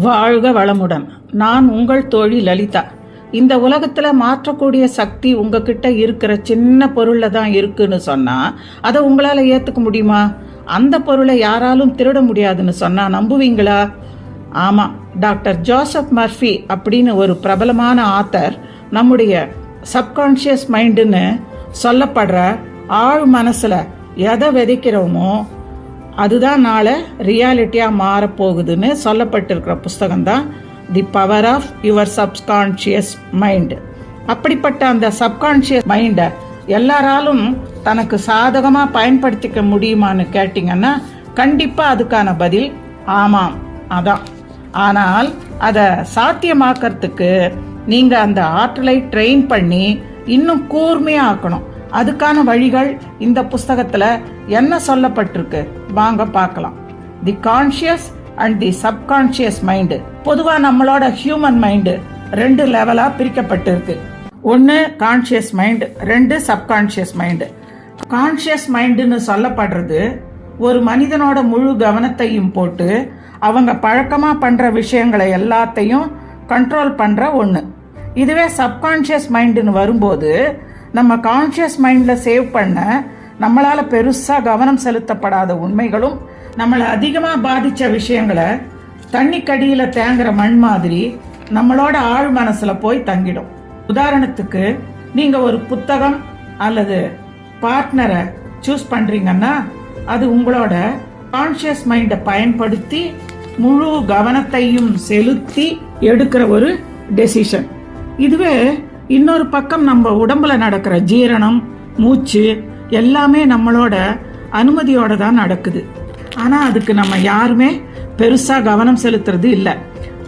வாழ்க வளமுடன். நான் உங்கள் தோழி லலிதா. இந்த உலகத்துல மாற்றக்கூடிய சக்தி உங்ககிட்ட இருக்கிற சின்ன பொருள்ல தான் இருக்குன்னு சொன்னா அதை உங்களால ஏத்துக்க முடியுமா? அந்த பொருளை யாராலும் திருட முடியாதுன்னு சொன்னா நம்புவீங்களா? ஆமா, டாக்டர் ஜோசப் மர்ஃபி அப்படின்னு ஒரு பிரபலமான ஆத்தர் நம்முடைய சப்கான்ஷியஸ் மைண்டுன்னு சொல்லப்படுற ஆழ் மனசுல எதை விதைக்கிறோமோ அதுதான் நாளை ரியாலிட்டியாக மாறப்போகுதுன்னு சொல்லப்பட்டிருக்கிற புஸ்தகம் தான் the power of your subconscious mind. அப்படிப்பட்ட அந்த சப்கான்ஷியஸ் மைண்டை எல்லாராலும் தனக்கு சாதகமாக பயன்படுத்திக்க முடியுமான்னு கேட்டிங்கன்னா கண்டிப்பாக அதுக்கான பதில் ஆமாம், அதான். ஆனால் அதை சாத்தியமாக்கிறதுக்கு நீங்கள் அந்த ஆற்றலை ட்ரெயின் பண்ணி இன்னும் கூர்மையாக ஆக்கணும். அதுக்கான வழிகள் இந்த புஸ்தகத்துல என்ன சொல்லப்பட்டிருக்கு வாங்க பார்க்கலாம். The conscious and the subconscious mind. பொதுவா நம்மளோட ஹியூமன் மைண்டு 2 லெவலா பிரிக்கப்பட்டிருக்கு. 1 conscious mind, 2 subconscious mind. Conscious மைண்டுன்னு சொல்லப்படுறது ஒரு மனிதனோட முழு கவனத்தையும் போட்டு அவங்க பழக்கமா பண்ற விஷயங்களை எல்லாத்தையும் கண்ட்ரோல் பண்ற ஒண்ணு. இதுவே சப்கான்ஷியஸ் மைண்டுன்னு வரும்போது நம்ம கான்ஷியஸ் மைண்ட்ல சேவ் பண்ண நம்மளால பெருசா கவனம் செலுத்தப்படாத உண்மைகளும் நம்மளை அதிகமா பாதிச்ச விஷயங்களை தண்ணிக்கடியில தேங்குற மண் மாதிரி நம்மளோட ஆழ் மனசுல போய் தங்கிடும். உதாரணத்துக்கு நீங்க ஒரு புத்தகம் அல்லது பார்ட்னரை சூஸ் பண்றீங்கன்னா அது உங்களோட கான்ஷியஸ் மைண்டை பயன்படுத்தி முழு கவனத்தையும் செலுத்தி எடுக்கிற ஒரு டெசிஷன். இதுவே இன்னொரு பக்கம் நம்ம உடம்புல நடக்கிற ஜீரணம், மூச்சு எல்லாமே நம்மளோட அனுமதியோட தான் நடக்குது. ஆனா அதுக்கு நம்ம யாருமே பெருசா கவனம் செலுத்துறது இல்லை.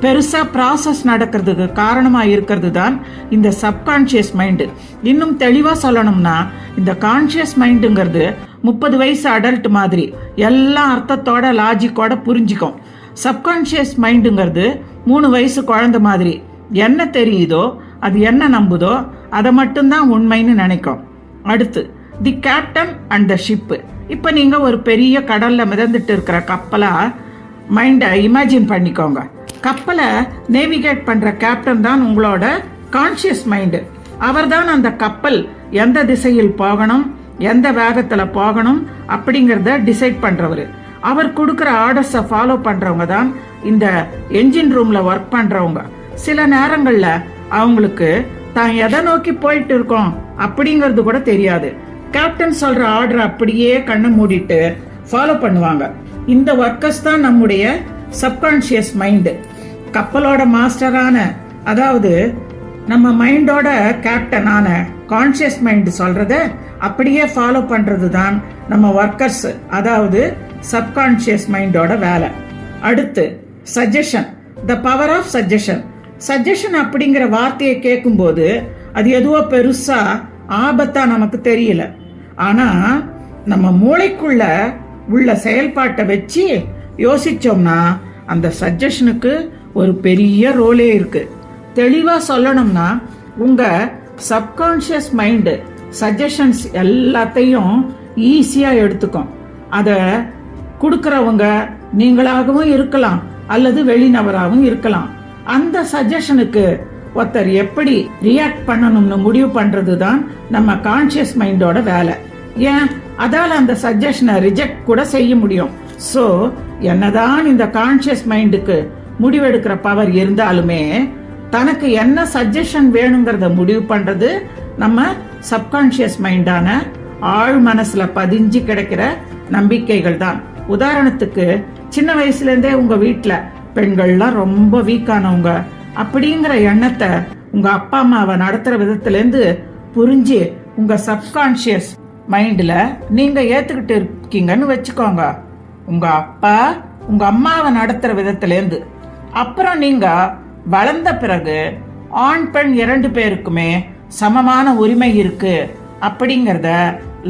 பெருசா ப்ராசஸ் நடக்கிறதுக்கு காரணமா இருக்கிறது தான் இந்த சப்கான்ஷியஸ் மைண்டு. இன்னும் தெளிவா சொல்லணும்னா இந்த கான்ஷியஸ் மைண்டுங்கிறது 30 வயசு அடல்ட் மாதிரி எல்லா அர்த்தத்தோட லாஜிக்கோட புரிஞ்சுக்கும். சப்கான்ஷியஸ் மைண்டுங்கிறது 3 வயசு குழந்தை மாதிரி என்ன தெரியுதோ அது என்ன நம்புதோ அதை மட்டும்தான் உண்மைன்னு நினைக்கும். அடுத்து தி கேப்டன் அண்ட் த ஷிப்பு. இப்போ நீங்கள் ஒரு பெரிய கடல்ல மிதந்துட்டு இருக்கிற கப்பலா மைண்டை இமேஜின் பண்ணிக்கோங்க. கப்பலை நேவிகேட் பண்ற கேப்டன் தான் உங்களோட கான்ஷியஸ் மைண்டு. அவர் தான் அந்த கப்பல் எந்த திசையில் போகணும், எந்த வேகத்துல போகணும் அப்படிங்கறத டிசைட் பண்றவர். அவர் கொடுக்கிற ஆர்டர்ஸை ஃபாலோ பண்றவங்க தான் இந்த என்ஜின் ரூம்ல ஒர்க் பண்றவங்க. சில நேரங்கள்ல அவங்களுக்கு தான் எதை நோக்கி போயிட்டு இருக்கோம் அப்படிங்கறது கூட தெரியாது. கேப்டன் சொல்ற ஆர்டர் அப்படியே கண்ணை மூடிட்டு ஃபாலோ பண்ணுவாங்க. இந்த ஒர்க்கர்ஸ் தான் நம்முடைய சப்கான்ஷியஸ் மைண்டு. கப்பலோட மாஸ்டரான, அதாவது நம்ம மைண்டோட கேப்டனான கான்ஷியஸ் மைண்ட் சொல்றத அப்படியே ஃபாலோ பண்றது தான் நம்ம ஒர்க்கர்ஸ், அதாவது சப்கான்ஷியஸ் மைண்டோட வேலை. அடுத்து suggestion, the power of suggestion. Suggestion அப்படிங்கிற வார்த்தையை கேட்கும்போது அது எதுவோ பெருசா ஆபத்தா நமக்கு தெரியல. ஆனா நம்ம மூளைக்குள்ள உள்ள செயல்பாட்டை வச்சு யோசிச்சோம்னா அந்த சஜஷனுக்கு ஒரு பெரிய ரோலே இருக்கு. தெளிவா சொல்லணும்னா உங்க சப்கான்ஷியஸ் மைண்டு சஜஷன்ஸ் எல்லாத்தையும் ஈஸியா எடுத்துக்கும். அத கொடுக்கறவங்க நீங்களாகவும் இருக்கலாம் அல்லது வெளிநபராகவும் இருக்கலாம். அந்த சஜஷனுக்கு ஒருத்தர் எப்படி ரியாக்ட் பண்ணணும்னு முடிவு பண்றது தான் நம்ம கான்ஷியஸ் மைண்டோட வேலை. ஏன், அதால அந்த சஜஷனை ரிஜெக்ட் கூட செய்ய முடியும். சோ என்னதான் இந்த கான்ஷியஸ் மைண்டுக்கு முடிவெடுக்கிற பவர் இருந்தாலுமே தனக்கு என்ன சஜஷன் வேணுங்கிறத முடிவு பண்றது நம்ம சப்கான்ஷியஸ் மைண்டான ஆழ் மனசுல பதிஞ்சு கிடைக்கிற நம்பிக்கைகள் தான். உதாரணத்துக்கு சின்ன வயசுல இருந்தே உங்க வீட்டுல பெண்கள்லாம் ரொம்ப வீக்கானவங்க அப்படிங்கிற எண்ணத்தை உங்க அப்பா அம்மாவை நடத்துற விதத்துல இருந்து புரிஞ்சு உங்க சப்கான்ஷியஸ் மைண்ட்ல நீங்க ஏத்துக்கிட்டு இருக்கீங்கன்னு வச்சுக்கோங்க. உங்க அப்பா உங்க அம்மாவை நடத்துற விதத்துல இருந்து அப்புறம் நீங்க வளர்ந்த பிறகு ஆண் பெண் 2 பேருக்குமே சமமான உரிமை இருக்கு அப்படிங்கறத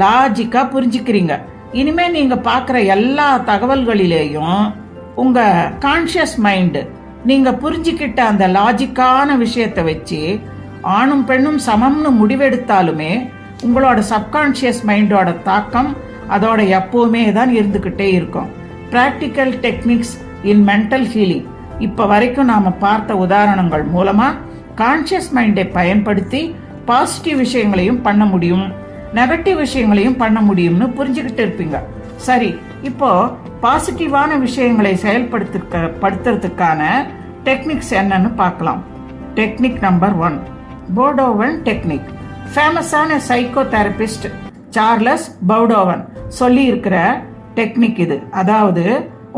லாஜிக்கா புரிஞ்சுக்கிறீங்க. இனிமே நீங்க பாக்குற எல்லா தகவல்களிலேயும் உங்க கான்ஷியஸ் மைண்ட் நீங்க புரிஞ்சுக்கிட்ட அந்த லாஜிக்கான விஷயத்தை வச்சு ஆணும் பெண்ணும் சமம்னு முடிவெடுத்தாலுமே உங்களோட சப்கான்ஷியஸ் மைண்டோட தாக்கம் அதோட எப்பவுமே தான் இருந்துகிட்டே இருக்கும். பிராக்டிக்கல் டெக்னிக்ஸ் இன் மென்டல் ஹீலிங். இப்ப வரைக்கும் நாம பார்த்த உதாரணங்கள் மூலமா கான்சியஸ் மைண்டை பயன்படுத்தி பாசிட்டிவ் விஷயங்களையும் பண்ண முடியும், நெகட்டிவ் விஷயங்களையும் பண்ண முடியும்னு புரிஞ்சுக்கிட்டு இருப்பீங்க. சரி, இப்போ பாசிட்டிவான விஷயங்களை செயல்படுத்துறதுக்கான டெக்னிக்ஸ் என்னன்னு பார்க்கலாம். Technique number 1, Baudouin technique. ஃபேமஸான சைக்கோ தெரபிஸ்ட் சார்லஸ் பவுடோவன் சொல்லி இருக்கிற டெக்னிக் இது. அதாவது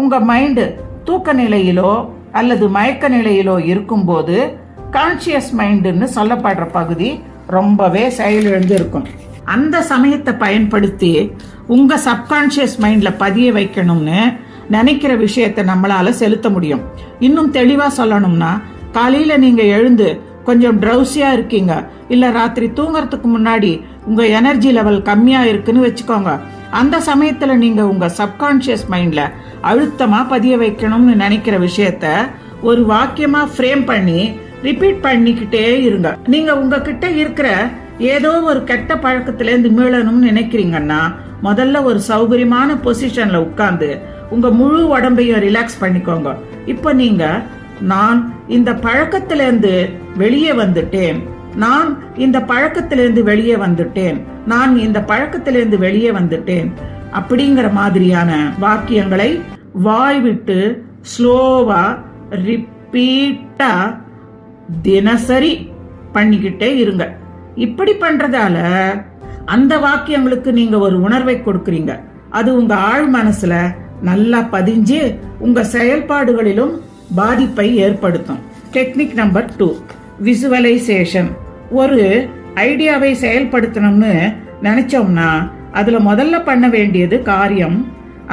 உங்க மைண்டு தூக்க நிலையிலோ அல்லது மயக்க நிலையிலோ இருக்கும்போது கான்சியஸ் மைண்டுன்னு சொல்லப்படுற பகுதி ரொம்பவே செயலிழந்து இருக்கும். அந்த சமயத்தை பயன்படுத்தி உங்க சப்கான்சியஸ் மைண்ட்ல பதிய வைக்கணும்னு நினைக்கிற விஷயத்தை நம்மளால செலுத்த முடியும். இன்னும் தெளிவா சொல்லணும்னா, காலையில நீங்க எழுந்து கொஞ்சம் ட்ரௌசியா இருக்கீங்க, இல்ல ராத்திரி தூங்கறதுக்கு முன்னாடி உங்க எனர்ஜி லெவல் கம்மியா இருக்குன்னு வச்சுக்கோங்க. அந்த சமயத்துல நீங்க உங்க சப்கான்சியஸ் மைண்ட்ல அழுத்தமா பதிய வைக்கணும்னு நினைக்கிற விஷயத்த ஒரு வாக்கியமா ஃப்ரேம் பண்ணி ரிப்பீட் பண்ணிக்கிட்டே இருங்க. நீங்க உங்ககிட்ட இருக்கிற ஏதோ ஒரு கெட்ட பழக்கத்துல இருந்து மீளணும்னு நினைக்கிறீங்கன்னா, முதல்ல ஒரு சௌகரியமான பொசிஷன்ல உட்கார்ந்து உங்க முழு உடம்பையும் ரிலாக்ஸ் பண்ணிக்கோங்க. இப்ப நீங்க நான் இந்த பழக்கத்திலிருந்து வெளியே வந்துட்டேன், நான் இந்த பழக்கத்திலிருந்து வெளியே வந்துட்டேன், நான் இந்த பழக்கத்திலிருந்து வெளியே வந்துட்டேன் அப்படிங்கிற மாதிரியான வாக்கியங்களை வாய் விட்டு ஸ்லோவா ரிப்பீட்டா தினசரி பண்ணிக்கிட்டே இருங்க. இப்படி பண்றதால அந்த வாக்கியங்களுக்கு நீங்க ஒரு உணர்வை கொடுக்கறீங்க. அது உங்க ஆழ் மனசுல நல்லா பதிஞ்சு உங்க செயல்பாடுகளிலும் பாதிப்பை ஏற்படுத்தும். Technique number 2, visualisation. ஒரு ஐடியாவை செயல்படுத்தணும்னு நினைச்சோம்னா அதுல முதல்ல பண்ண வேண்டியது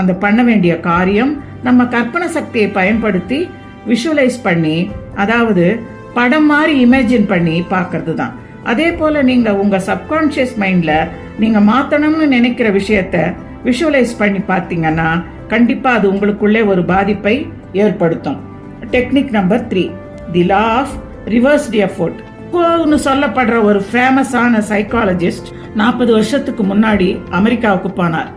அந்த பண்ண வேண்டிய காரியம் நம்ம கற்பனை சக்தியை பயன்படுத்தி விஷுவலைஸ் பண்ணி, அதாவது படம் மாதிரி இமேஜின் பண்ணி பார்க்கறது தான். அதே போல நீங்க உங்க சப்கான்சியஸ் மைண்ட்ல நீங்க மாத்தணும்னு நினைக்கிற விஷயத்த விஷுவலைஸ் பண்ணி பார்த்தீங்கன்னா கண்டிப்பா அது உங்களுக்குள்ளே ஒரு பாதிப்பை ஏற்படுத்தும். Technique number 3, the law of reversed effort. சொல்லப்படுற ஒரு ஃபேமஸான சைக்காலஜிஸ்ட் 40 வருஷத்துக்கு முன்னாடி அமெரிக்காவுக்கு போனார்.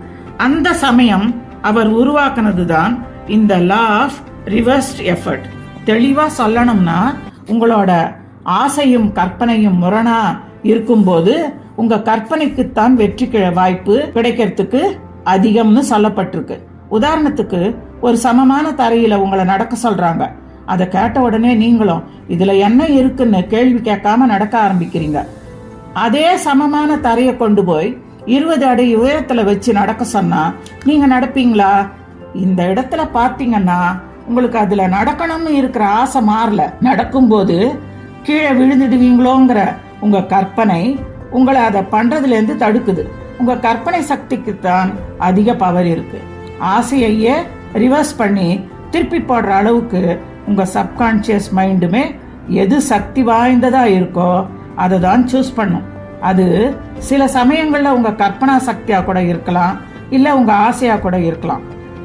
அந்த சமயம் அவர் உருவாக்குனதுதான் இந்த லா ஆஃப் ரிவர்ஸ்ட் எஃபர்ட். தெளிவா சொல்லணும்னா, உங்களோட ஆசையும் கற்பனையும் முரணா இருக்கும்போது உங்க கற்பனைக்குத்தான் வெற்றி வாய்ப்பு கிடைக்கிறதுக்கு அதிகம்னு சொல்லப்பட்டிருக்கு. உதாரணத்துக்கு, ஒரு சமமான தரையில உங்களை நடக்க சொல்றாங்க. அதை கேட்ட உடனே நீங்களும் இதுல என்ன இருக்குன்னு கேள்வி கேட்காம நடக்க ஆரம்பிக்கிறீங்க. அதே சமமான தரையை கொண்டு போய் 20 அடி உயரத்துல வச்சு நடக்க சொன்னா நீங்க நடப்பீங்களா? இந்த இடத்துல பாத்தீங்கன்னா உங்களுக்கு அதுல நடக்கணும்னு இருக்கிற ஆசை மாறல. நடக்கும்போது கீழே விழுந்துடுவீங்களோங்கிற உங்க கற்பனை உங்களை அதை பண்றதுல இருந்து தடுக்குது. உங்க கற்பனை சக்திக்கு தான் அதிக பவர் இருக்கு. ஆசையே ரிவர்ஸ் பண்ணி திருப்பி போடுற அளவுக்கு உங்க சப்கான்சியஸ் மைண்டுமே எது சக்தி வாய்ந்ததா இருக்கோ அதை தான் சூஸ் பண்ணும். அது சில சமயங்கள்ல உங்க கற்பனா சக்தியா கூட இருக்கலாம், இல்ல உங்க ஆசையா கூட இருக்கலாம்.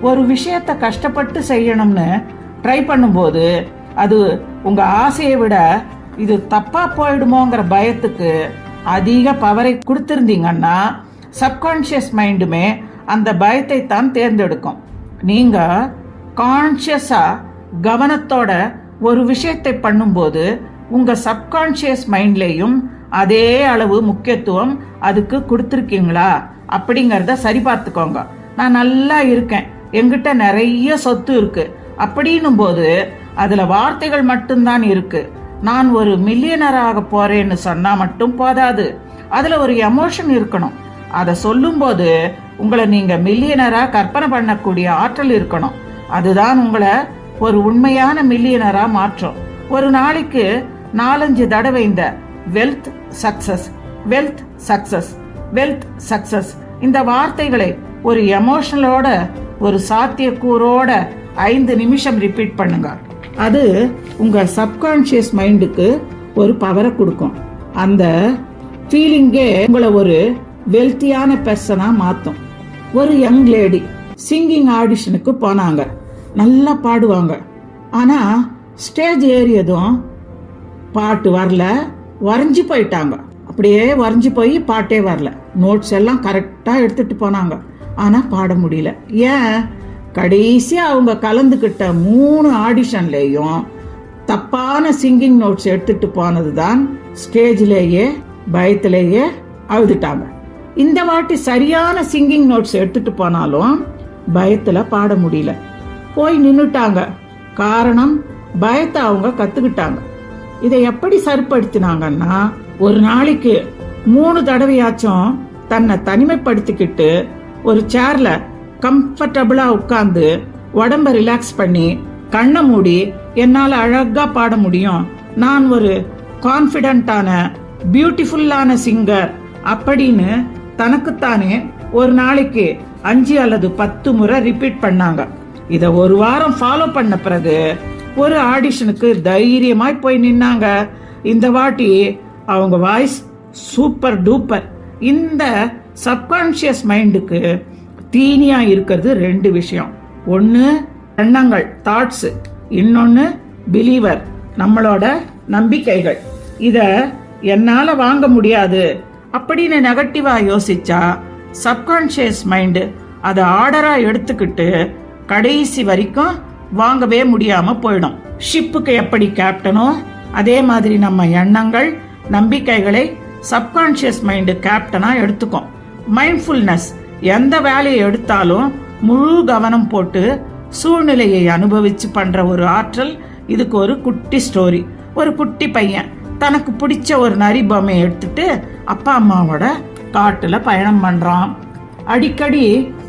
ஒரு விஷயத்த கஷ்டப்பட்டு செய்யணும்னு ட்ரை பண்ணும்போது அது உங்க ஆசையை விட இது தப்பா போயிடுமோங்கிற பயத்துக்கு அதிக பவரை கொடுத்திருந்தீங்கன்னா சப்கான்சியஸ் மைண்டுமே அந்த பயத்தை தான் தேர்ந்தெடுக்கும். நீங்க கான்சியஸா கவனத்தோட ஒரு விஷயத்தை பண்ணும்போது உங்க சப்கான்சியஸ் மைண்ட்லயும் அதே அளவு முக்கியத்துவம் அதுக்கு கொடுத்துருக்கீங்களா அப்படிங்கறத சரி பார்த்துக்கோங்க. நான் நல்லா இருக்கேன், என்கிட்ட நிறைய சொத்து இருக்கு அப்படின்னும் போது அதுல வார்த்தைகள் மட்டும்தான் இருக்கு. நான் ஒரு மில்லியனராக போறேன்னு சொன்னா மட்டும் போதாது, அதுல ஒரு எமோஷன் இருக்கணும். அதை சொல்லும் போது உங்களை நீங்க மில்லியனரா கற்பனை பண்ணக்கூடிய ஆற்றல் இருக்கணும். அதுதான் உங்களை ஒரு உண்மையான மில்லியனரா மாற்றும். ஒரு நாளைக்கு 4-5 தடவை இந்த wealth success, wealth success, wealth success இந்த வார்த்தைகளை ஒரு எமோஷனலோட ஒரு சாத்தியக்கூறோட 5 நிமிஷம் ரிப்பீட் பண்ணுங்க. அது உங்க சப்கான்சியஸ் மைண்டுக்கு ஒரு பவரை கொடுக்கும். அந்த ஃபீலிங்கே உங்களை ஒரு வெல்த்தியான பெர்சனா மாத்தும். ஒரு யங் லேடி சிங்கிங் ஆடிஷனுக்கு போனாங்க. நல்லா பாடுவாங்க. ஆனா ஸ்டேஜ் ஏறியதும் பாட்டு வரல, வரைஞ்சு போயிட்டாங்க. அப்படியே வரைஞ்சு போய் பாட்டே வரல. நோட்ஸ் எல்லாம் கரெக்டா எடுத்துட்டு போனாங்க, ஆனா பாட முடியல. ஏன்? கடைசியா அவங்க கலந்துகிட்ட 3 ஆடிஷன்லயும் தப்பான சிங்கிங் நோட்ஸ் எடுத்துட்டு போனதுதான் ஸ்டேஜ்லேயே பயத்திலேயே அழுதுட்டாங்க. இந்த வாட்டி சரியான சிங்கிங் நோட்ஸ் எடுத்துட்டு போனாலும் பயத்துல பாட முடியல, போய் நின்னுட்டாங்க. காரணம், பயத்தை அவங்க கத்துக்கிட்டாங்க. இதை எப்படி சரிப்படுத்தினாங்கன்னா, ஒரு நாளைக்கு 3 தடவையாச்சும் தன்னை தனிமைப்படுத்திக்கிட்டு ஒரு சேர்ல கம்ஃபர்டபுளா உட்கார்ந்து உடம்ப ரிலாக்ஸ் பண்ணி கண்ணை மூடி என்னால அழகா பாட முடியும், நான் ஒரு கான்பிடென்டான பியூட்டிஃபுல்லான சிங்கர் அப்படின்னு தனக்குத்தானே ஒரு நாளைக்கு 5 அல்லது 10 முறை ரிப்பீட் பண்ணாங்க. இத ஒரு வாரம் ஃபாலோ பண்ண பிறகு ஒரு ஆடிஷனுக்கு தைரியமாய் போய் நின்னாங்க. இந்த வாட்டி அவங்க வாய்ஸ் சூப்பர் டூப்பர். இந்த சப்கான்ஷியஸ் மைண்டுக்கு தீனியா இருக்கிறது 2 விஷயம். ஒன்னு எண்ணங்கள், தாட்ஸ். இன்னொன்னு பிலீவர், நம்மளோட நம்பிக்கைகள். இத என்னால வாங்க முடியாது அப்படின்னு நெகட்டிவா யோசிச்சா சப்கான்ஷியஸ் மைண்டு அதை ஆர்டரா எடுத்துக்கிட்டு கடைசி வரைக்கும் வாங்கவே முடியாம போயிடும். ஷிப்புக்கு எப்படி கேப்டனோ அதே மாதிரி நம்ம எண்ணங்கள், நம்பிக்கைகளை சப்கான்ஷியஸ் மைண்டு கேப்டனா எடுத்துக்கும். மைண்ட்ஃபுல்னஸ், எந்த வேலையை எடுத்தாலும் முழு கவனம் போட்டு சூழ்நிலையை அனுபவிச்சு பண்ற ஒரு ஆற்றல். இதுக்கு ஒரு குட்டி ஸ்டோரி. ஒரு குட்டி பையன் தனக்கு பிடிச்ச ஒரு நரி பொம்மையை எடுத்துட்டு அப்பா அம்மாவோட காட்டுல பயணம் பண்றான். அடிக்கடி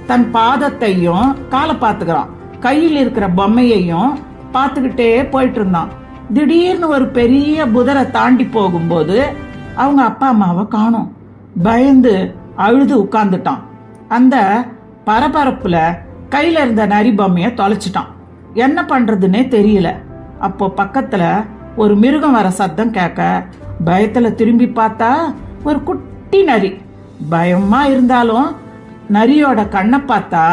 தன் பாதத்தையும் காலை பாத்துக்கிறான். கையில் இருக்கிற பொம்மையையும் பார்த்துக்கிட்டே போயிட்டு இருந்தான். திடீர்னு ஒரு பெரிய புதரை தாண்டி போகும்போது அவங்க அப்பா அம்மாவை காணோம். பயந்து அழுது உட்கார்ந்துட்டான். அந்த பரபரப்புல கையில இருந்த நரி பொம்மைய தொலைச்சிட்டான். என்ன பண்றதுன்னே தெரியல. அப்போ பக்கத்துல ஒரு மிருகம் வர சத்தம் கேட்க பயத்துல திரும்பி பார்த்தா ஒரு குட்டி நரி. பயமா இருந்தாலும் நரியோட கண்ணை பார்த்தா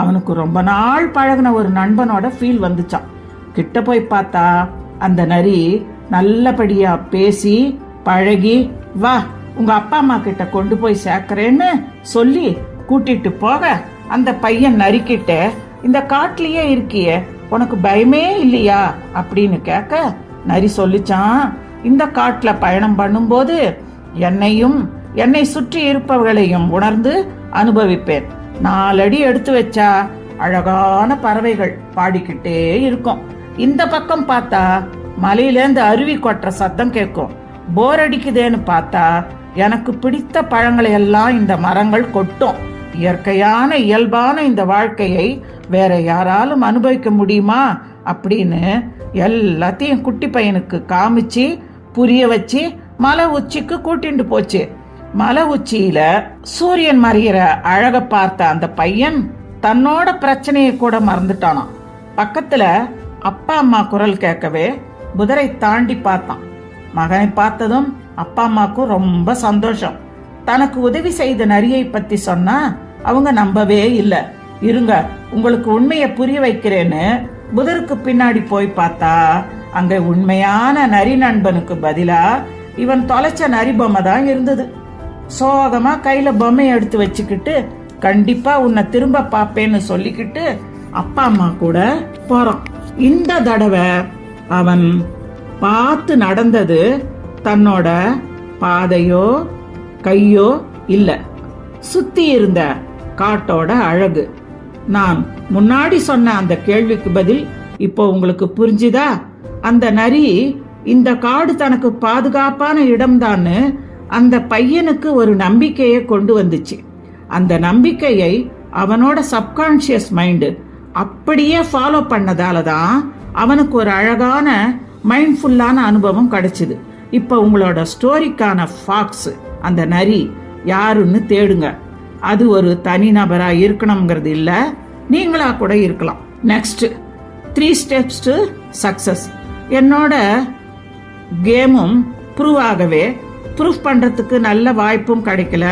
அவனுக்கு ரொம்ப நாள் பழகின ஒரு நண்பனோட ஃபீல் வந்துச்சான். கிட்ட போய் பார்த்தா அந்த நரி நல்லபடியா பேசி பழகி, வா உங்க அப்பா அம்மா கிட்ட கொண்டு போய் சேர்க்கறேன்னு சொல்லி கூட்டிட்டு போக, அந்த பையன் நரிக்கிட்ட, இந்த காட்டுலயே இருக்கியே, உனக்கு பயமே இல்லையா அப்படின்னு கேட்க, நரி சொல்லிச்சான், இந்த காட்டுல பயணம் பண்ணும்போது என்னையும் என்னை சுற்றி இருப்பவர்களையும் உணர்ந்து அனுபவிப்பேன். 4 அடி எடுத்து வச்சா அழகான பறவைகள் பாடிக்கிட்டே இருக்கும். இந்த பக்கம் பார்த்தா மலையிலேருந்து அருவி கொட்டுற சத்தம் கேட்கும். போர் அடிக்குதேன்னு பார்த்தா எனக்கு பிடித்த பழங்களை எல்லாம் இந்த மரங்கள் கொட்டும். இயற்கையான இயல்பான இந்த வாழ்க்கையை வேற யாராலும் அனுபவிக்க முடியுமா அப்படின்னு எல்லாத்தையும் குட்டி பையனுக்கு காமிச்சு புரிய வச்சு மலை உச்சிக்கு கூட்டிட்டு போச்சு. மலை உச்சியில சூரியன் மறைகிற அழக பார்த்த அந்த பையன் தன்னோட பிரச்சனையை கூட மறந்துட்டானாம். பக்கத்துல அப்பா அம்மா குரல் கேட்கவே புதரை தாண்டி பார்த்தான். மகனை பார்த்ததும் அப்பா அம்மாக்கும் ரொம்ப சந்தோஷம். தனக்கு உதவி செய்த நரியை பத்தி சொன்னா அவங்க நம்பவே இல்லை. இருங்க, உங்களுக்கு உண்மையை புரிய வைக்கிறேன்னு புதருக்கு பின்னாடி போய் பார்த்தா அங்க உண்மையான நரி நண்பனுக்கு பதிலா இவன் தொலைச்ச நரி பொம்மை தான் இருந்தது. சோகமா கையில பொம்மையை எடுத்து வச்சுக்கிட்டு, கண்டிப்பா உன்னை திரும்ப பாப்பேன்னு சொல்லிக்கிட்டு அப்பா அம்மா கூட போறான். இந்த தடவை அவன் பார்த்து நடந்தது தன்னோட பாதையோ கையோ இல்ல, சுத்தி இருந்த காட்டோட அழகு. நான் முன்னாடி சொன்ன அந்த கேள்விக்கு பதில் இப்போ உங்களுக்கு புரிஞ்சுதா? அந்த நரி இந்த காடு தனக்கு பாதுகாப்பான இடம்தான்னு அந்த பையனுக்கு ஒரு நம்பிக்கையை கொண்டு வந்துச்சு. அந்த நம்பிக்கையை அவனோட சப்கான்ஷியஸ் மைண்டு அப்படியே ஃபாலோ பண்ணதால தான் அவனுக்கு ஒரு அழகான மைண்ட்ஃபுல்லான அனுபவம் கிடைச்சிது. இப்போ உங்களோட ஸ்டோரிக்கான ஃபாக்ஸ், அந்த நரி யாருன்னு தேடுங்க. அது ஒரு தனிநபரா இருக்கணுங்கிறது இல்ல, நீங்களா கூட இருக்கலாம். Next 3 steps to success. என்னோட கேமும் ப்ரூவ் ஆகவே, ப்ரூஃப் பண்றதுக்கு நல்ல வாய்ப்பும் கிடைக்கல.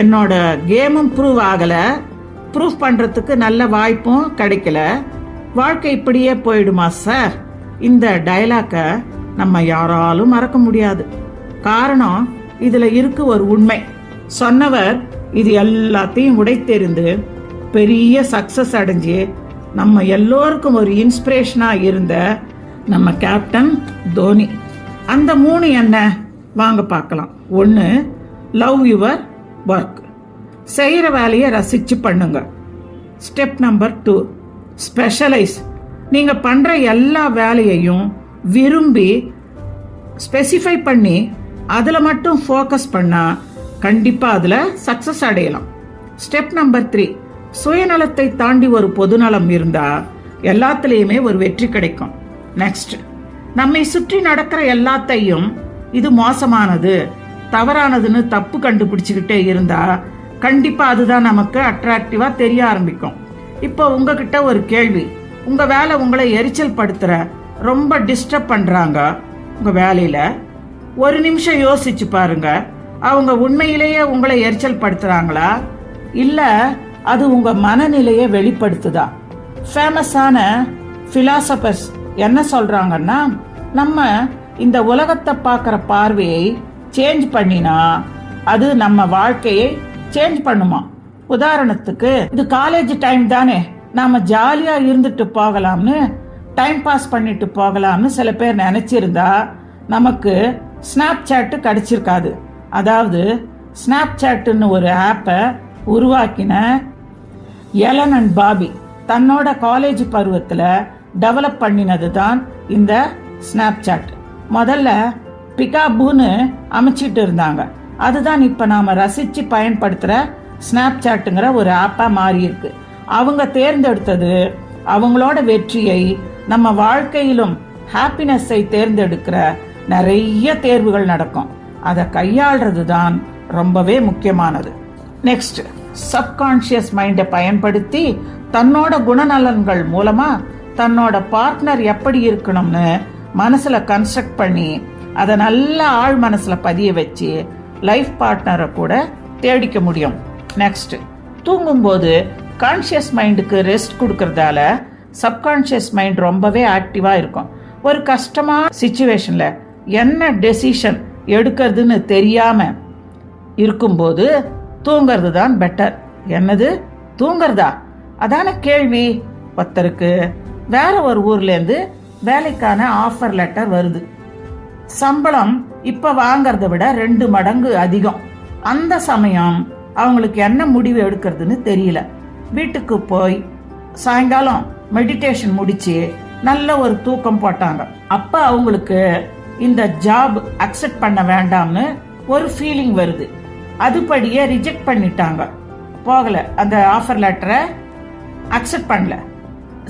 என்னோட கேமும் ப்ரூவ் ஆகல, ப்ரூஃப் பண்றதுக்கு நல்ல வாய்ப்பும் கிடைக்கல. வாழ்க்கை இப்படியே போயிடுமா சார்? இந்த டயலாக்க நம்ம யாராலும் மறக்க முடியாது. காரணம், இதுல இருக்கு ஒரு உண்மை. சொன்னவர் இது எல்லாத்தையும் உடைத்தெறிந்து பெரிய சக்சஸ் அடைஞ்சு நம்ம எல்லோருக்கும் ஒரு இன்ஸ்பிரேஷனா இருந்த நம்ம கேப்டன் தோனி. அந்த 3 என்ன வாங்க பார்க்கலாம். 1, லவ் யுவர் ஒர்க், செய்யற வேலையை ரசிச்சு பண்ணுங்க. ஸ்டெப் நம்பர் 2, ஸ்பெஷலைஸ், நீங்க பண்ற எல்லா வேலையையும் விரும்பி ஸ்பெசிஃபை பண்ணி அதுல மட்டும் ஃபோக்கஸ் பண்ணா கண்டிப்பா அதுல சக்சஸ் அடையலாம். ஸ்டெப் நம்பர் 3, சுயநலத்தை தாண்டி ஒரு பொதுநலம் இருந்தா எல்லாத்துலயுமே ஒரு வெற்றி கிடைக்கும். நெக்ஸ்ட், நம்மை சுற்றி நடக்கிற எல்லாத்தையும் இது மோசமானது தவறானதுன்னு தப்பு கண்டுபிடிச்சுக்கிட்டே இருந்தா கண்டிப்பா அதுதான் நமக்கு அட்ராக்டிவா தெரிய ஆரம்பிக்கும். இப்போ உங்ககிட்ட ஒரு கேள்வி, உங்க வேலை உங்களை எரிச்சல் படுத்துற, ரொம்ப டிஸ்டர்ப் பண்றாங்க உங்க வேலையில. ஒரு நிமிஷம் யோசிச்சு பாருங்க, அவங்க உண்மையிலேயே உங்களை எரிச்சல் படுத்துறாங்களா இல்ல அது உங்க மனநிலையை வெளிப்படுத்துதா? ஃபேமஸான பிலாசபர்ஸ் என்ன சொல்றாங்கன்னா, நம்ம இந்த உலகத்தை பார்க்குற பார்வையை சேஞ்ச் பண்ணினா அது நம்ம வாழ்க்கையை சேஞ்ச் பண்ணுமா. உதாரணத்துக்கு, இது காலேஜ் டைம் தானே, நாம ஜாலியா இருந்துட்டு போகலாம்னு, டைம் பாஸ் பண்ணிட்டு போகலாம்னு சில பேர் நினைச்சிருந்தா நமக்கு ஸ்னாப் சாட் கிடைச்சிருக்காது. அதாவது ஸ்னாப் சாட்னு ஒரு ஆப்பை உருவாக்கின எலன் அண்ட் பாபி தன்னோட காலேஜ் பருவத்தில் டெவலப் பண்ணினது தான் இந்த ஸ்னாப் சாட். முதல்ல பிகாபூன்னு அமைச்சிட்டு இருந்தாங்க. அதுதான் இப்ப நாம ரசிச்சு பயன்படுத்துற ஸ்னாப் சாட்டுங்கிற ஒரு ஆப்பா மாறி இருக்கு. அவங்க தேர்ந்தெடுத்தது அவங்களோட வெற்றியை, நம்ம வாழ்க்கையிலும் ஹாப்பினஸை தேர்ந்தெடுக்கிற நிறைய தேர்வுகள் நடக்கும். அதை கையாள்றது தான் ரொம்பவே முக்கியமானது. நெக்ஸ்ட், சப்கான்ஷியஸ் மைண்டை பயன்படுத்தி தன்னோட குணநலன்கள் மூலமா தன்னோட பார்ட்னர் எப்படி இருக்கணும்னு மனசுல கன்ஸ்ட்ரக்ட் பண்ணி அதை நல்ல ஆழ் மனசுல பதிய வச்சு லைஃப் பார்ட்னரை கூட தேடிக்க முடியும். நெக்ஸ்ட், தூங்கும்போது கான்ஷியஸ் மைண்டுக்கு ரெஸ்ட் கொடுக்கறதால சப்கான்ஷியஸ் மைண்ட் ரொம்பவே ஆக்டிவா இருக்கும். ஒரு கஷ்டமான சிச்சுவேஷன்ல என்ன டெசிஷன் எடுக்கிறதுன்னு தெரியாம இருக்கும்போது தூங்கிறது தான் பெட்டர். என்னது, தூங்குறதா? அதான கேள்வி. ஒருத்தருக்கு வேற ஒரு ஊர்ல இருந்து வேலைக்கான ஆஃபர் லெட்டர் வருது. சம்பளம் இப்ப வாங்கறத விட 2 மடங்கு அதிகம். அந்த சமயம் அவங்களுக்கு என்ன முடிவு எடுக்கிறதுன்னு தெரியல. வீட்டுக்கு போய் சாயங்காலம் மெடிடேஷன் முடிச்சு நல்ல ஒரு தூக்கம் போட்டாங்க. அப்ப அவங்களுக்கு இந்த ஜாப் அக்செப்ட் பண்ண வேண்டாம்னு ஒரு ஃபீலிங் வருது. அதுபடியே ரிஜெக்ட் பண்ணிட்டாங்க, போகல, அந்த ஆஃபர் லெட்டரை அக்செப்ட் பண்ணல.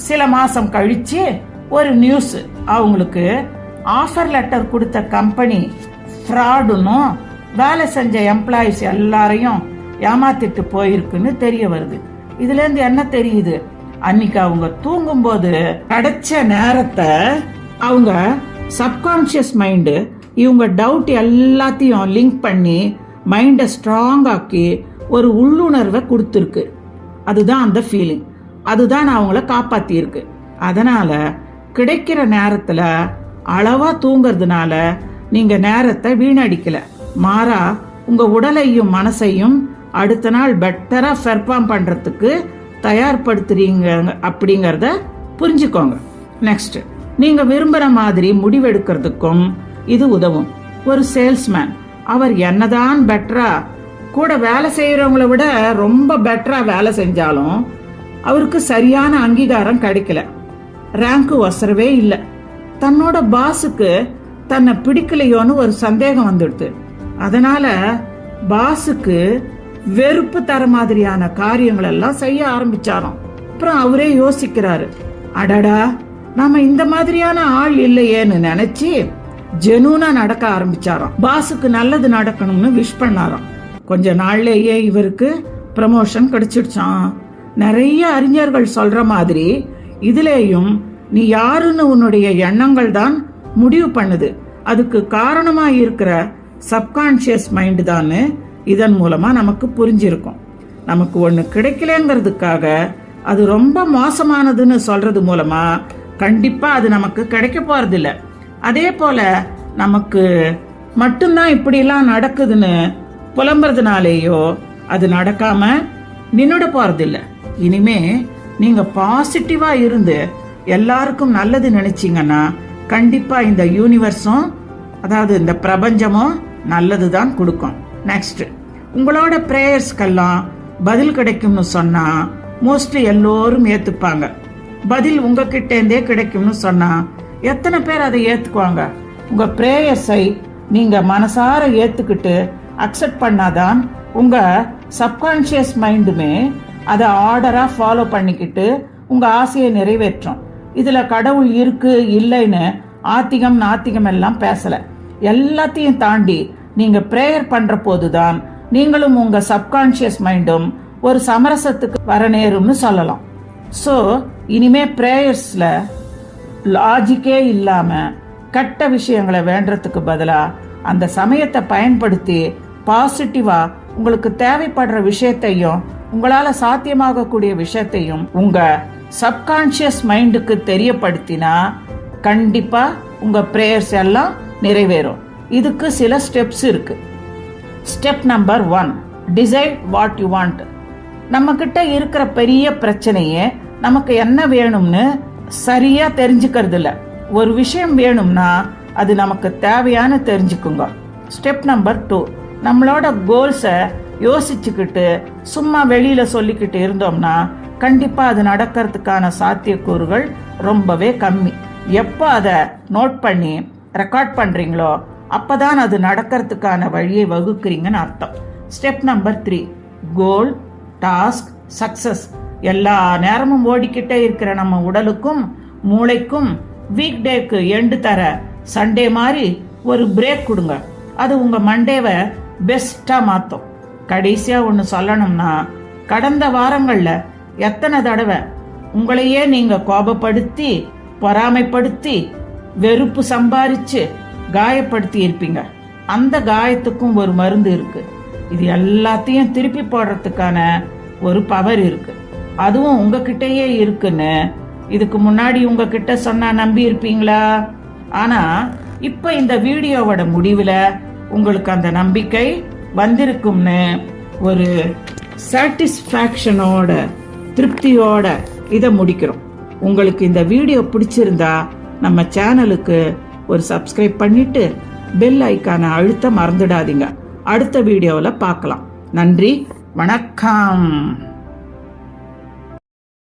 சில மாசம் கழிச்சு ஒரு நியூஸ், அவங்களுக்கு ஆஃபர் லெட்டர் கொடுத்த கம்பெனி ஃப்ராடுன்னு வேலை செஞ்ச எம்ப்ளாயிஸ் எல்லாரையும் ஏமாத்திட்டு போயிருக்குன்னு தெரிய வருது. இதுல இருந்து என்ன தெரியுது, அன்னைக்கு அவங்க தூங்கும் போது கிடைச்ச நேரத்தை அவங்க சப்கான்ஷியஸ் மைண்டு இவங்க டவுட் எல்லாத்தையும் லிங்க் பண்ணி மைண்டை ஸ்ட்ராங் ஆக்கி ஒரு உள்ளுணர்வை கொடுத்துருக்கு. அதுதான் அந்த ஃபீலிங், அதுதான் அவங்கள காப்பாத்தி இருக்கு. அதனால கிடைக்கிற நேரத்துல அளவா தூங்குறதுனால நீங்க நேரத்தை வீணடிக்கல, மாறா உங்க உடலையும் மனசையும் அடுத்த நாள் பெட்டரா பெர்ஃபார்ம் பண்றதுக்கு தயார்படுத்துறீங்க அப்படிங்கறத புரிஞ்சுக்கோங்க. நெக்ஸ்ட், நீங்க விரும்புற மாதிரி முடிவெடுக்கிறதுக்கும் இது உதவும். ஒரு சேல்ஸ்மேன் அவர் என்னதான் பெட்டரா கூட வேலை செய்யறவங்கள விட ரொம்ப பெட்டரா வேலை செஞ்சாலும் அவருக்கு சரியான அங்கீகாரம் கிடைக்கல, ரேங்க் ஒசரவே இல்லை. தன்னோட பாஸுக்கு தன்னை பிடிக்கலையோன்னு ஒரு சந்தேகம் வந்துடுது. அதனால பாஸுக்கு வெறுப்பு தர மாதிரியான காரியங்கள் எல்லாம் செய்ய ஆரம்பிச்சாராம். அப்புறம் அவரே யோசிக்கிறாரு, அடடா நாம இந்த மாதிரியான ஆள் இல்லையேன்னு நினைச்சு ஜெனூனா நடக்க ஆரம்பிச்சாராம். பாஸுக்கு நல்லது நடக்கணும்னு விஷ் பண்ணாராம். கொஞ்ச நாள்லயே இவருக்கு ப்ரமோஷன் கிடைச்சிடுச்சான். நிறைய அறிஞர்கள் சொல்ற மாதிரி இதுலேயும் நீ யாருன்னு உன்னுடைய எண்ணங்கள் தான் முடிவு பண்ணுது, அதுக்கு காரணமா இருக்கிற சப்கான்ஷியஸ் மைண்ட் தான் இதன் மூலமா நமக்கு புரிஞ்சிருக்கும். நமக்கு ஒண்ணு கிடைக்கலங்கிறதுக்காக அது ரொம்ப மோசமானதுன்னு சொல்றது மூலமா கண்டிப்பா அது நமக்கு கிடைக்க போறதில்ல. அதே போல நமக்கு மட்டும்தான் இப்படிலாம் நடக்குதுன்னு புலம்புறதுனாலேயோ அது நடக்காம நின்னுட போறதில்ல. இனிமே நீங்க பாசிட்டிவா இருந்து எல்லாருக்கும் நல்லது நினைச்சீங்கன்னா கண்டிப்பா இந்த யூனிவர்ஸும், அதாவது இந்த பிரபஞ்சமும் நல்லதுதான் கொடுக்கும். நெக்ஸ்ட், உங்களோட பிரேயர்ஸ்க்கெல்லாம் பதில் கிடைக்கும்னு சொன்னா மோஸ்ட்லி எல்லோரும் ஏத்துப்பாங்க. பதில் உங்ககிட்ட இருந்தே கிடைக்கும்னு சொன்னா எத்தனை பேர் அதை ஏத்துக்குவாங்க? உங்க பிரேயர்ஸை நீங்க மனசார ஏத்துக்கிட்டு அக்செப்ட் பண்ணாதான் உங்க சப்கான்ஷியஸ் மைண்டுமே அதை ஆர்டரா ஃபாலோ பண்ணிக்கிட்டு உங்க ஆசையை நிறைவேற்றும். இதுல கடவுள் இருக்கு இல்லைன்னு ஆத்திகம் நாத்திகம் எல்லாம் பேசல. எல்லாத்தையும் தாண்டி நீங்க பிரேயர் பண்ற போதுதான் நீங்களும் உங்க சப்கான்ஷியஸ் மைண்டும் ஒரு சமரசத்துக்கு வர நேரும்னு சொல்லலாம். ஸோ இனிமே பிரேயர்ஸ்ல லாஜிக்கே இல்லாம கெட்ட விஷயங்களை வேண்டறதுக்கு பதிலா அந்த சமயத்தை பயன்படுத்தி பாசிட்டிவா உங்களுக்கு தேவைப்படுற விஷயத்தையும் உங்களால சாத்தியமாகக்கூடிய விஷயத்தையும் உங்க சப்கான்ஷியஸ் மைண்டுக்கு தெரியப்படுத்தினா கண்டிப்பா உங்க பிரேயர்ஸ் எல்லாம் நிறைவேறும். இதுக்கு சில ஸ்டெப்ஸ் இருக்கு. Step number 1, decide what you want. நம்ம கிட்ட இருக்கிற பெரிய பிரச்சனையே நமக்கு என்ன வேணும்னு சரியா தெரிஞ்சுக்கிறது இல்ல. ஒரு விஷயம் வேணும்னா அது நமக்கு தேவையான தெரிஞ்சுக்குங்க. ஸ்டெப் நம்பர் 2, நம்மளோட கோல்ஸை யோசிச்சுக்கிட்டு சும்மா வெளியில சொல்லிக்கிட்டு இருந்தோம்னா கண்டிப்பா அது நடக்கிறதுக்கான சாத்தியக்கூறுகள் ரொம்பவே கம்மி. எப்போ அதை நோட் பண்ணி ரெக்கார்ட் பண்றீங்களோ அப்பதான் அது நடக்கிறதுக்கான வழியை வகுக்கிறீங்கன்னு அர்த்தம். ஸ்டெப் நம்பர் 3, கோல், டாஸ்க், சக்சஸ். எல்லா நேரமும் ஓடிக்கிட்டே இருக்கிற நம்ம உடலுக்கும் மூளைக்கும் வீக் டேக்கு எண்டு தர சண்டே மாதிரி ஒரு பிரேக் கொடுங்க. அது உங்க மண்டேவை பெஸ்டா மாத்தும். கடைசியா ஒன்னு சொல்லணும்னா, கடந்த வாரங்கள்ல எத்தனை தடவை உங்களையே நீங்க கோபப்படுத்தி, பொறாமைப்படுத்தி, வெறுப்பு சம்பாரிச்சு காயப்படுத்தி இருப்பீங்க. அந்த காயத்துக்கும் ஒரு மருந்து இருக்கு. இது எல்லாத்தையும் திருப்பி போடுறதுக்கான ஒரு பவர் இருக்கு. அதுவும் உங்ககிட்டயே இருக்குன்னு இதுக்கு முன்னாடி உங்ககிட்ட சொன்னா நம்பி இருப்பீங்களா? ஆனா இப்ப இந்த வீடியோவோட முடிவுல உங்களுக்கு அந்த நம்பிக்கை வந்திருக்கும்னு ஒரு சாட்டிஸ்ஃபேக்ஷனோட, திருப்தியோட இதை முடிக்கிறோம். உங்களுக்கு இந்த வீடியோ பிடிச்சிருந்தா நம்ம சேனலுக்கு ஒரு சப்ஸ்கிரைப் பண்ணிட்டு பெல் ஐக்கானை அழுத்த மறந்துடாதீங்க. அடுத்த வீடியோவில் பார்க்கலாம். நன்றி, வணக்கம்.